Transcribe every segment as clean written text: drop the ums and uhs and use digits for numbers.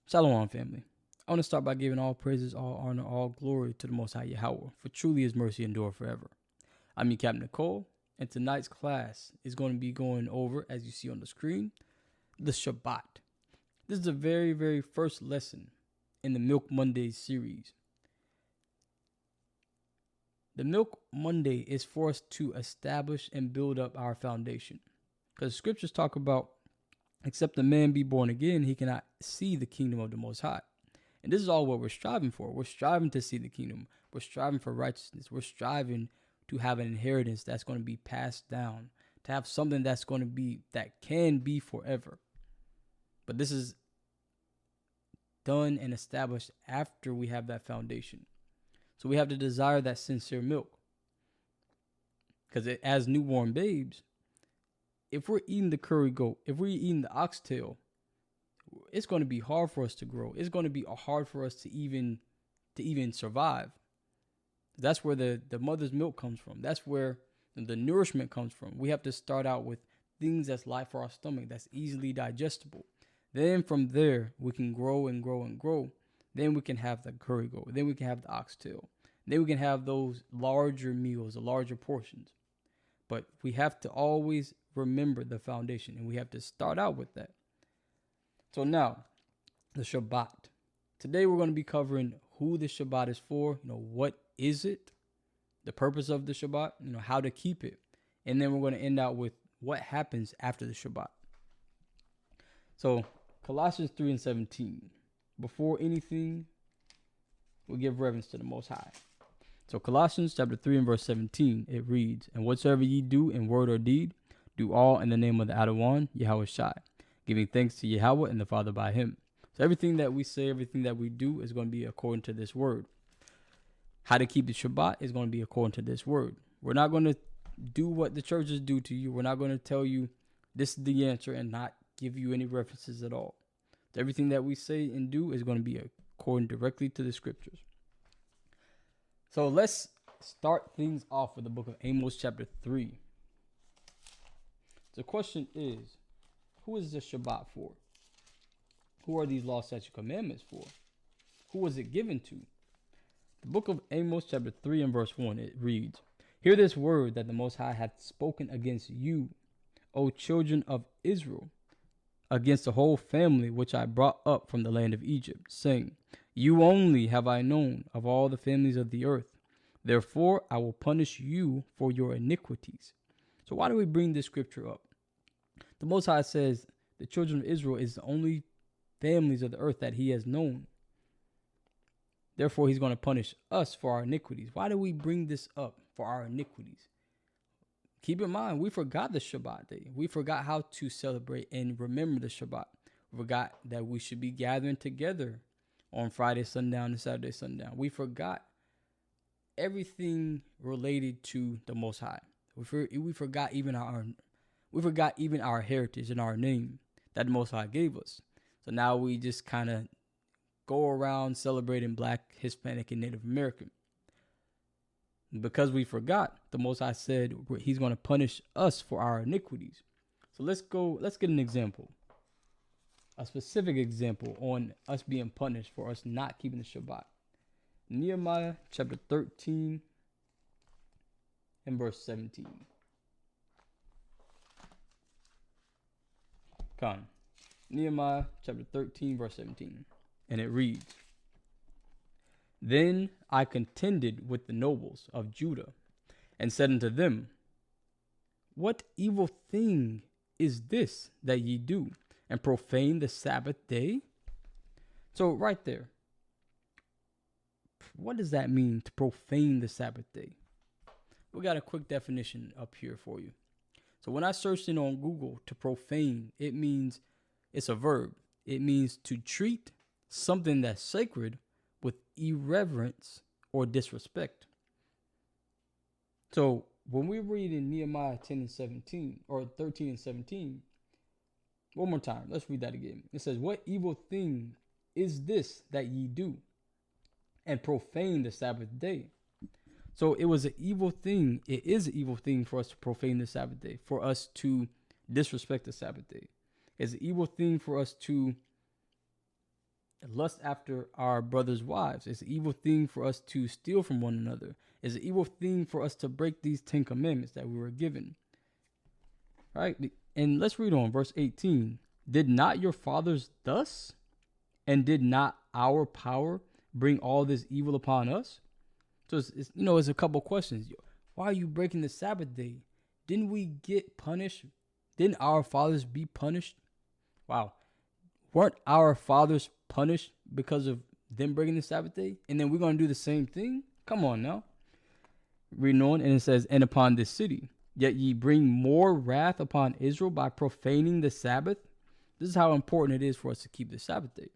Shalom, family. I want to start by giving all praises, all honor, all glory to the Most High Yahweh, for truly His mercy endure forever. I'm your Captain Nicole, and tonight's class is going to be going over, as you see on the screen, the Shabbat. This is the very, very first lesson in the Milk Monday series. The Milk Monday is for us to establish and build up our foundation. Because scriptures talk about, except a man be born again, he cannot see the kingdom of the Most High. And this is all what we're striving for. We're striving to see the kingdom. We're striving for righteousness. We're striving to have an inheritance that's going to be passed down, to have something that's going to be, that can be forever. But this is done and established after we have that foundation. So we have to desire that sincere milk. Because as newborn babes, if we're eating the curry goat, if we're eating the oxtail, it's going to be hard for us to grow. It's going to be hard for us to even survive. That's where the mother's milk comes from. That's where the nourishment comes from. We have to start out with things that's light for our stomach, that's easily digestible. Then from there, we can grow and grow and grow. Then we can have the curry goat. Then we can have the oxtail. Then we can have those larger meals, the larger portions. But we have to always remember the foundation, and we have to start out with that. So now, the Shabbat. Today we're going to be covering who the Shabbat is for, what is it, the purpose of the Shabbat, how to keep it. And then we're going to end out with what happens after the Shabbat. So, Colossians 3:17. Before anything, we give reverence to the Most High. So Colossians chapter 3 and verse 17, it reads, "And whatsoever ye do in word or deed, do all in the name of the Adawan, Yahweh Shai, giving thanks to Yahweh and the Father by him." So everything that we say, everything that we do is going to be according to this word. How to keep the Shabbat is going to be according to this word. We're not going to do what the churches do to you. We're not going to tell you this is the answer and not give you any references at all. So everything that we say and do is going to be according directly to the scriptures. So let's start things off with the book of Amos chapter 3. The question is, who is the Shabbat for? Who are these law, statutes, commandments for? Who was it given to? The book of Amos chapter 3 and verse 1, it reads, "Hear this word that the Most High hath spoken against you, O children of Israel, against the whole family which I brought up from the land of Egypt, saying, You only have I known of all the families of the earth. Therefore I will punish you for your iniquities." So why do we bring this scripture up? The Most High says the children of Israel is the only families of the earth that he has known. Therefore he's going to punish us for our iniquities. Why do we bring this up for our iniquities? Keep in mind, we forgot the Shabbat day. We forgot how to celebrate and remember the Shabbat. We forgot that we should be gathering together on Friday sundown and Saturday sundown. We forgot everything related to the Most High. We forgot even our heritage and our name that the Most High gave us. So now we just kind of go around celebrating Black, Hispanic, and Native American. Because we forgot, the Most High said he's going to punish us for our iniquities. So let's get an example. A specific example on us being punished for us not keeping the Shabbat. Nehemiah chapter 13 and verse 17. Come. Nehemiah chapter 13 verse 17. And it reads, "Then I contended with the nobles of Judah and said unto them, What evil thing is this that ye do, and profane the Sabbath day?" So right there, what does that mean, to profane the Sabbath day? We got a quick definition up here for you. So when I searched in on Google, to profane, it means, it's a verb. It means to treat something that's sacred with irreverence or disrespect. So when we read in Nehemiah 10 and 17, or 13 and 17, one more time, let's read that again. It says, "What evil thing is this that ye do, and profane the Sabbath day?" So it was an evil thing. It is an evil thing for us to profane the Sabbath day, for us to disrespect the Sabbath day. It's an evil thing for us to lust after our brothers' wives. It's an evil thing for us to steal from one another. It's an evil thing for us to break these 10 commandments that we were given. Right? And let's read on verse 18. Did not your fathers thus? And did not our power bring all this evil upon us? So it's a couple questions. Why are you breaking the Sabbath day? Didn't we get punished? Didn't our fathers be punished? Wow. Weren't our fathers punished because of them breaking the Sabbath day? And then we're going to do the same thing? Come on now. Reading on, and it says, and upon this city, yet ye bring more wrath upon Israel by profaning the Sabbath. This is how important it is for us to keep the Sabbath day.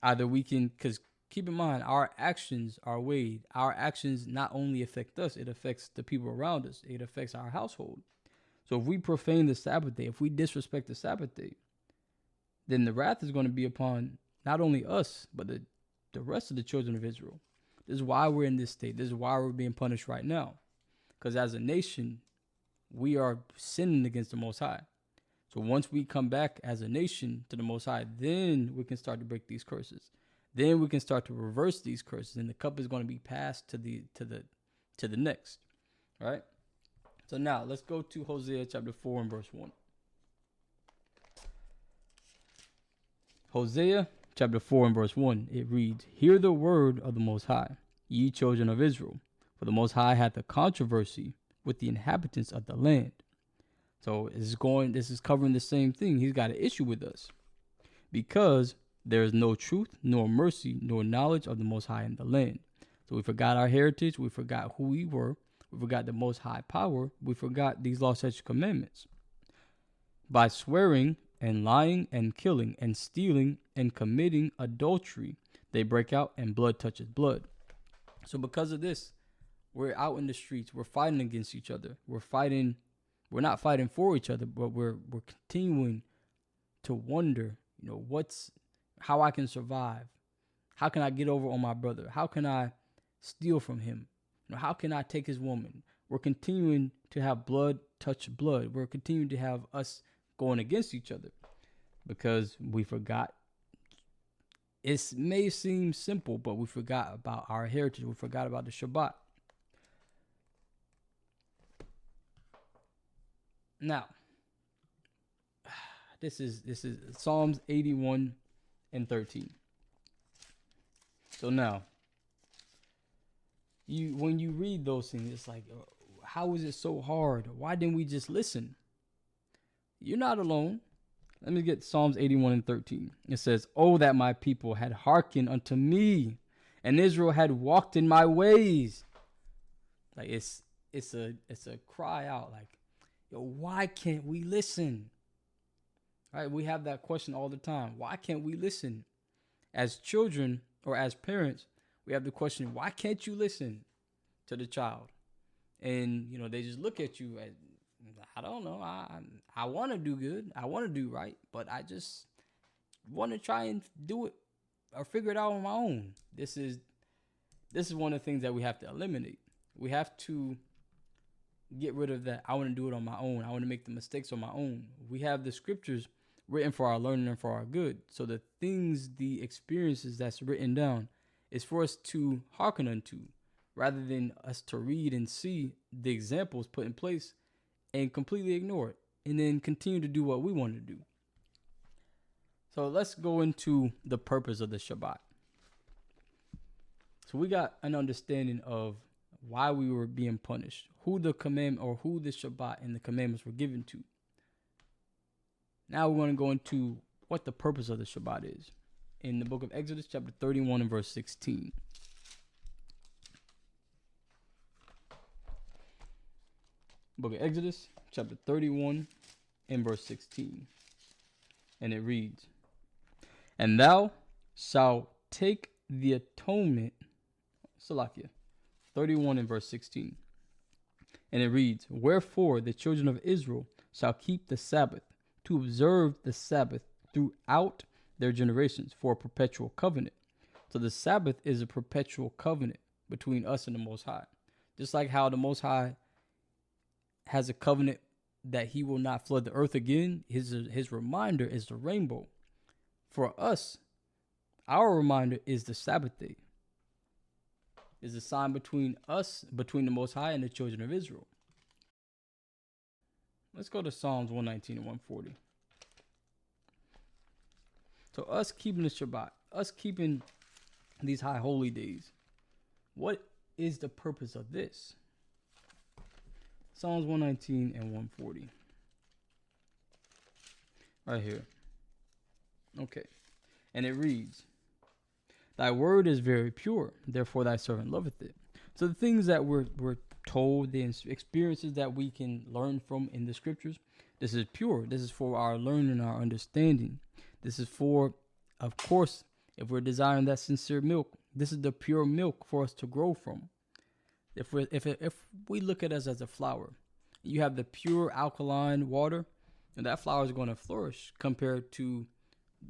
Either we can, because keep in mind, our actions are weighed. Our actions not only affect us, it affects the people around us. It affects our household. So if we profane the Sabbath day, if we disrespect the Sabbath day, then the wrath is going to be upon not only us, but the rest of the children of Israel. This is why we're in this state. This is why we're being punished right now. Because as a nation, we are sinning against the Most High. So once we come back as a nation to the Most High, then we can start to break these curses. Then we can start to reverse these curses, and the cup is going to be passed to the next. All right. So now let's go to Hosea chapter 4 and verse 1. Hosea chapter 4 and verse 1, it reads, hear the word of the Most High, ye children of Israel, for the Most High hath a controversy with the inhabitants of the land. So this is covering the same thing. He's got an issue with us because there is no truth, nor mercy, nor knowledge of the Most High in the land. So we forgot our heritage. We forgot who we were. We forgot the Most High power. We forgot these law, statutes, commandments. By swearing and lying and killing and stealing and committing adultery, they break out and blood touches blood. So because of this, we're out in the streets. We're fighting against each other. We're not fighting for each other, but we're continuing to wonder, how I can survive. How can I get over on my brother? How can I steal from him? How can I take his woman? We're continuing to have blood touch blood. We're continuing to have us going against each other because we forgot. It may seem simple, but we forgot about our heritage. We forgot about the Shabbat. Now, this is Psalms 81 and 13. So now, when you read those things, it's like, how is it so hard? Why didn't we just listen? You're not alone. Let me get Psalms 81 and 13. It says, oh, that my people had hearkened unto me, and Israel had walked in my ways. Like it's a cry out, like, why can't we listen? Right? We have that question all the time. Why can't we listen? As children or as parents, we have the question, why can't you listen to the child? And, they just look at you as, I don't know. I want to do good. I want to do right, but I just want to try and do it or figure it out on my own. This is one of the things that we have to eliminate. We have to get rid of that. I want to do it on my own. I want to make the mistakes on my own. We have the scriptures written for our learning and for our good. So the experiences that's written down is for us to hearken unto rather than us to read and see the examples put in place and completely ignore it and then continue to do what we want to do. So let's go into the purpose of the Shabbat. So we got an understanding of why we were being punished, who the Shabbat and the commandments were given to. Now we're going to go into what the purpose of the Shabbat is. In the book of Exodus, chapter 31 and verse 16. Book of Exodus, chapter 31 and verse 16. And it reads, and thou shalt take the atonement, Salakia, 31 and verse 16. And it reads, wherefore the children of Israel shall keep the Sabbath, to observe the Sabbath throughout their generations for a perpetual covenant. So the Sabbath is a perpetual covenant between us and the Most High. Just like how the Most High has a covenant that he will not flood the earth again, his reminder is the rainbow For us, our reminder is the Sabbath day. Is a sign between us, between the Most High and the children of Israel. Let's go to Psalms 119 and 140. So us keeping the Shabbat, us keeping these high holy days, what is the purpose of this? Psalms 119 and 140. Right here. Okay. And it reads, Thy word is very pure, therefore thy servant loveth it. So the things that we're told, the experiences that we can learn from in the scriptures, this is pure. This is for our learning, our understanding. This is for, of course, if we're desiring that sincere milk, this is the pure milk for us to grow from. If we look at us as a flower, you have the pure alkaline water, and that flower is going to flourish compared to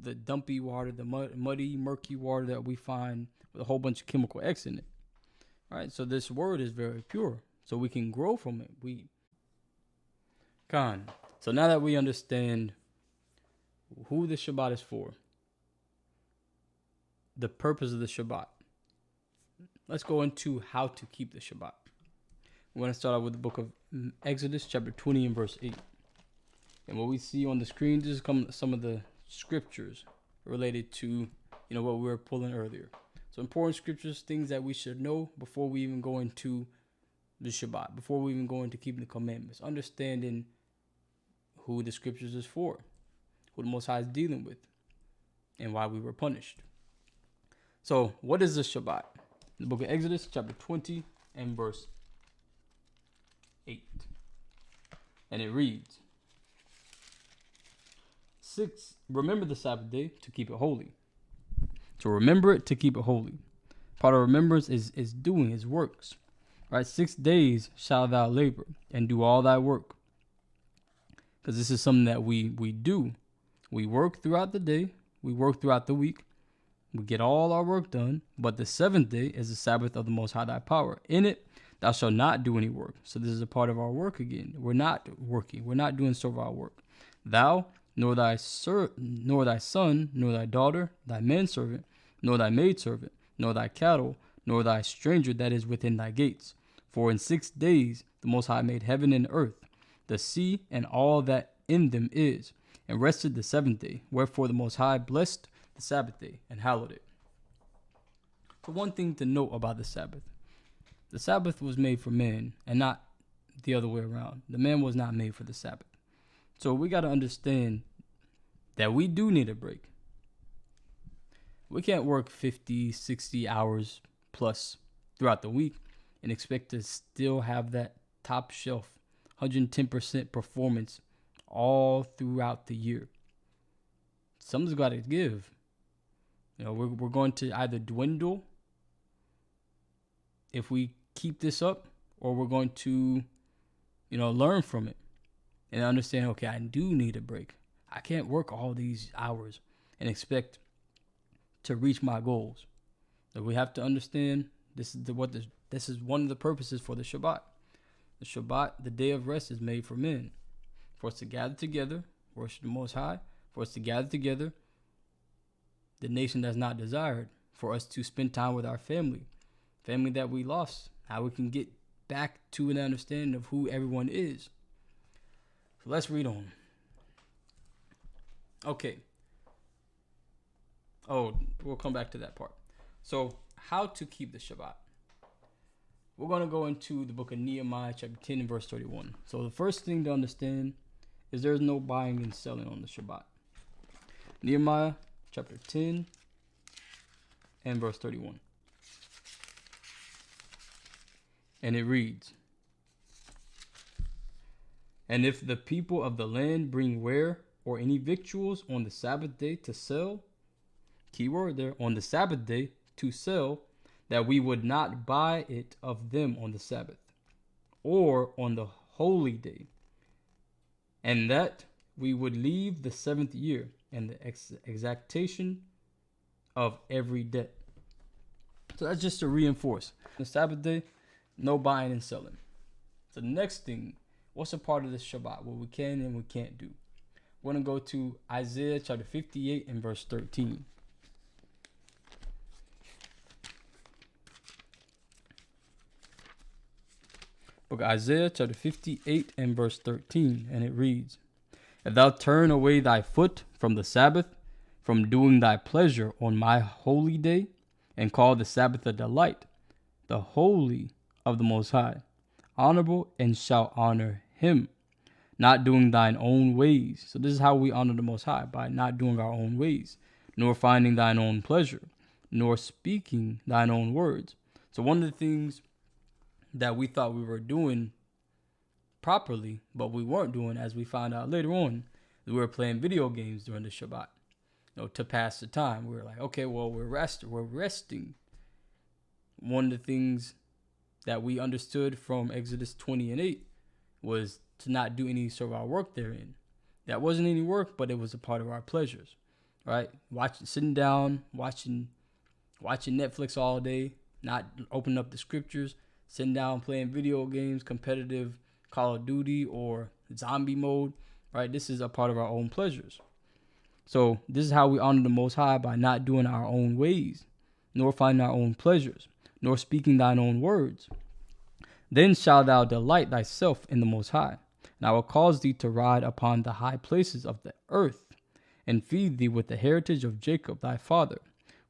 the dumpy water, the muddy, murky water that we find with a whole bunch of chemical X in it. All right, so this word is very pure, so we can grow from it. So now that we understand who the Shabbat is for, the purpose of the Shabbat, let's go into how to keep the Shabbat. We're going to start out with the book of Exodus, chapter 20 and verse 8. And what we see on the screen, this is some of the scriptures related to, what we were pulling earlier. So important scriptures, things that we should know before we even go into the Shabbat, before we even go into keeping the commandments, understanding who the scriptures is for, who the Most High is dealing with, and why we were punished. So what is the Shabbat? The book of Exodus, chapter 20 and verse 8. And it reads, 6. Remember the Sabbath day to keep it holy. To remember it, to keep it holy. Part of remembrance is doing his works. Right? 6 days shalt thou labor and do all thy work. Because this is something that we do. We work throughout the day. We work throughout the week. We get all our work done. But the 7th day is the Sabbath of the Most High thy power. In it thou shalt not do any work. So this is a part of our work again. We're not working. We're not doing servile work. Thou, nor thy son, nor thy daughter, thy manservant, nor thy maidservant, nor thy cattle, nor thy stranger that is within thy gates. For in 6 days the Most High made heaven and earth, the sea, and all that in them is, and rested the 7th day. Wherefore the Most High blessed the Sabbath day and hallowed it. So one thing to note about the Sabbath was made for man and not the other way around. The man was not made for the Sabbath. So we got to understand that we do need a break. We can't work 50, 60 hours plus throughout the week and expect to still have that top shelf 110% performance all throughout the year. Something's got to give. We're going to either dwindle if we keep this up, or we're going to, learn from it and understand, okay, I do need a break. I can't work all these hours and expect to reach my goals. So we have to understand this is one of the purposes for the Shabbat. The Shabbat, the day of rest, is made for men, for us to gather together, worship the Most High, for us to gather together, the nation that's not desired, for us to spend time with our family that we lost, how we can get back to an understanding of who everyone is. So let's read on. Okay. Oh, we'll come back to that part. So, how to keep the Shabbat? We're going to go into the book of Nehemiah, chapter 10 and verse 31. So, the first thing to understand is there's no buying and selling on the Shabbat. Nehemiah, chapter 10 and verse 31. And it reads, And if the people of the land bring ware or any victuals on the Sabbath day to sell, keyword there, on the Sabbath day to sell, that we would not buy it of them on the Sabbath or on the holy day, and that we would leave the 7th year and the exactation of every debt. So that's just to reinforce. The Sabbath day, no buying and selling. So the next thing, what's a part of this Shabbat? What we can and we can't do. We're going to go to Isaiah chapter 58 and verse 13. Book of Isaiah chapter 58 and verse 13, and it reads, If thou turn away thy foot from the Sabbath, from doing thy pleasure on my holy day, and call the Sabbath a delight, the holy of the Most High, honorable, and shall honor him, not doing thine own ways. So this is how we honor the Most High, by not doing our own ways, nor finding thine own pleasure, nor speaking thine own words. So one of the things that we thought we were doing properly, but we weren't doing, as we found out later on, we were playing video games during the Shabbat, to pass the time. We were like, okay, well, we're resting. One of the things that we understood from Exodus 20 and 8 was to not do any sort of our work therein. That wasn't any work, but it was a part of our pleasures, right? Sitting down, watching Netflix all day, not opening up the scriptures, sitting down playing video games, competitive Call of Duty or zombie mode, right? This is a part of our own pleasures. So this is how we honor the Most High, by not doing our own ways, nor finding our own pleasures, nor speaking thine own words. Then shalt thou delight thyself in the Most High, and I will cause thee to ride upon the high places of the earth, and feed thee with the heritage of Jacob thy father,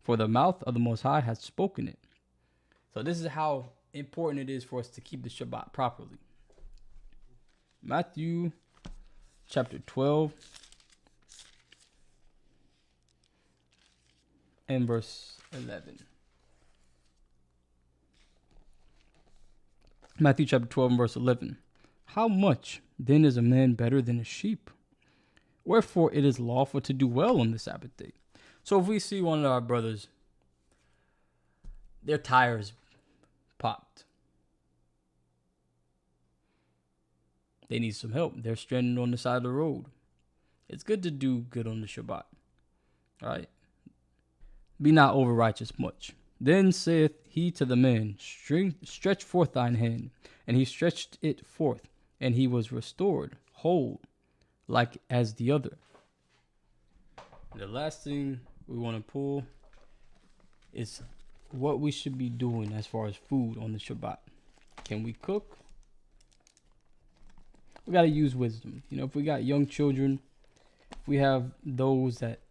for the mouth of the Most High hath spoken it. So this is how important it is for us to keep the Shabbat properly. Matthew chapter 12 and verse 11. Matthew chapter 12 and verse 11. How much then is a man better than a sheep? Wherefore it is lawful to do well on the Sabbath day. So if we see one of our brothers, their tires popped, they need some help, they're stranded on the side of the road, it's good to do good on the Shabbat. All right? Be not over righteous much. Then saith he to the man, Stretch forth thine hand. And he stretched it forth, and he was restored, whole, like as the other. The last thing we want to pull is what we should be doing as far as food on the Shabbat. Can we cook? We got to use wisdom. If we got young children, if we have those that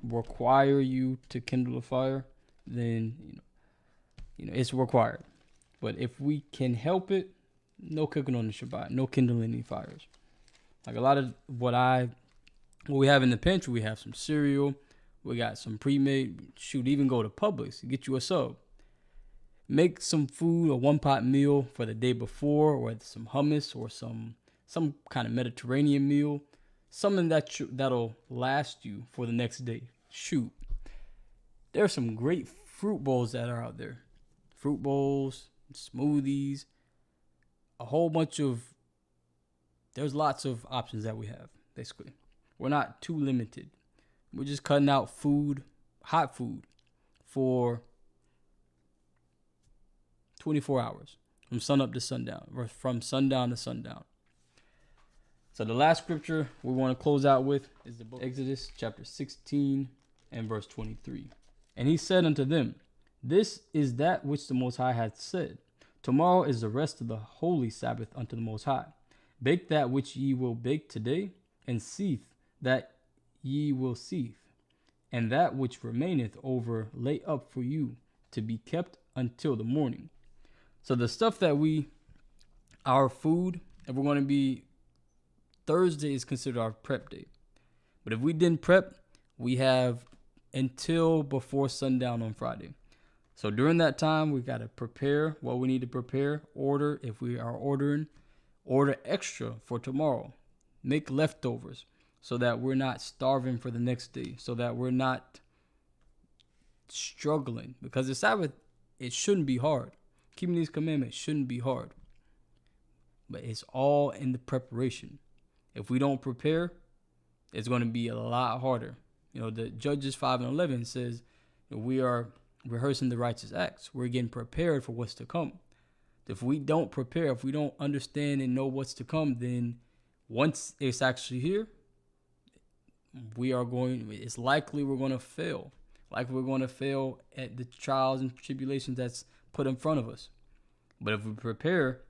require you to kindle a fire, then it's required. But if we can help it, no cooking on the Shabbat, no kindling any fires. Like a lot of what we have in the pantry, we have some cereal, we got some pre-made. Shoot, even go to Publix, get you a sub. Make some food, a one-pot meal for the day before, or some hummus or some kind of Mediterranean meal, something that'll last you for the next day. Shoot, there's some great fruit bowls that are out there. Fruit bowls, smoothies, there's lots of options that we have, basically. We're not too limited. We're just cutting out food, hot food, for 24 hours, from sun up to sundown, or from sundown to sundown. So the last scripture we want to close out with is the book of Exodus chapter 16 and verse 23. And he said unto them, This is that which the Most High hath said. Tomorrow is the rest of the holy Sabbath unto the Most High. Bake that which ye will bake today, and seethe that ye will seethe, and that which remaineth over lay up for you to be kept until the morning. So the stuff that our food, if we're going to be, Thursday is considered our prep day. But if we didn't prep, we have until before sundown on Friday. So during that time, we got to prepare what we need to prepare, order if we are ordering, order extra for tomorrow, make leftovers so that we're not starving for the next day, so that we're not struggling. Because the Sabbath, it shouldn't be hard. Keeping these commandments shouldn't be hard. But it's all in the preparation. If we don't prepare, it's going to be a lot harder. The Judges 5 and 11 says we are rehearsing the righteous acts. We're getting prepared for what's to come. If we don't prepare, if we don't understand and know what's to come, then once it's actually here, it's likely we're going to fail. Like we're going to fail at the trials and tribulations that's put in front of us. But if we prepare,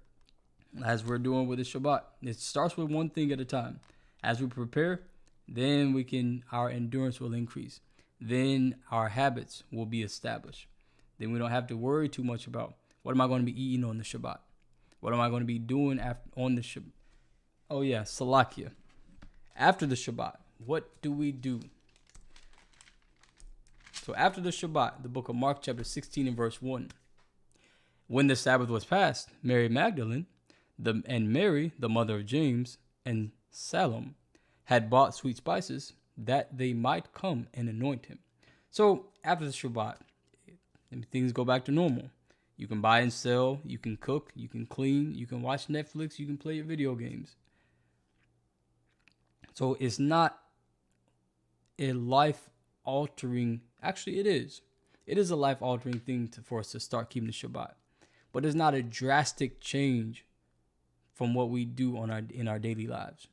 as we're doing with the Shabbat, it starts with one thing at a time. As we prepare, then our endurance will increase. Then our habits will be established. Then we don't have to worry too much about what am I going to be eating on the Shabbat? What am I going to be doing on the Shabbat? Oh yeah, Salakia. After the Shabbat, what do we do? So after the Shabbat, the book of Mark chapter 16 and verse 1. When the Sabbath was passed, Mary Magdalene and Mary, the mother of James, and Salome had bought sweet spices that they might come and anoint him. So after the Shabbat, things go back to normal. You can buy and sell, you can cook, you can clean, you can watch Netflix, you can play your video games. So it's not a life-altering, actually it is. It is a life-altering thing for us to start keeping the Shabbat. But it's not a drastic change from what we do in our daily lives.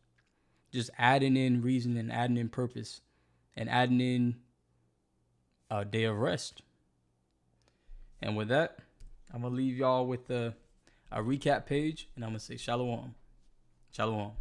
Just adding in reason and adding in purpose and adding in a day of rest. And with that, I'm going to leave y'all with a recap page, and I'm going to say shalom. Shalom.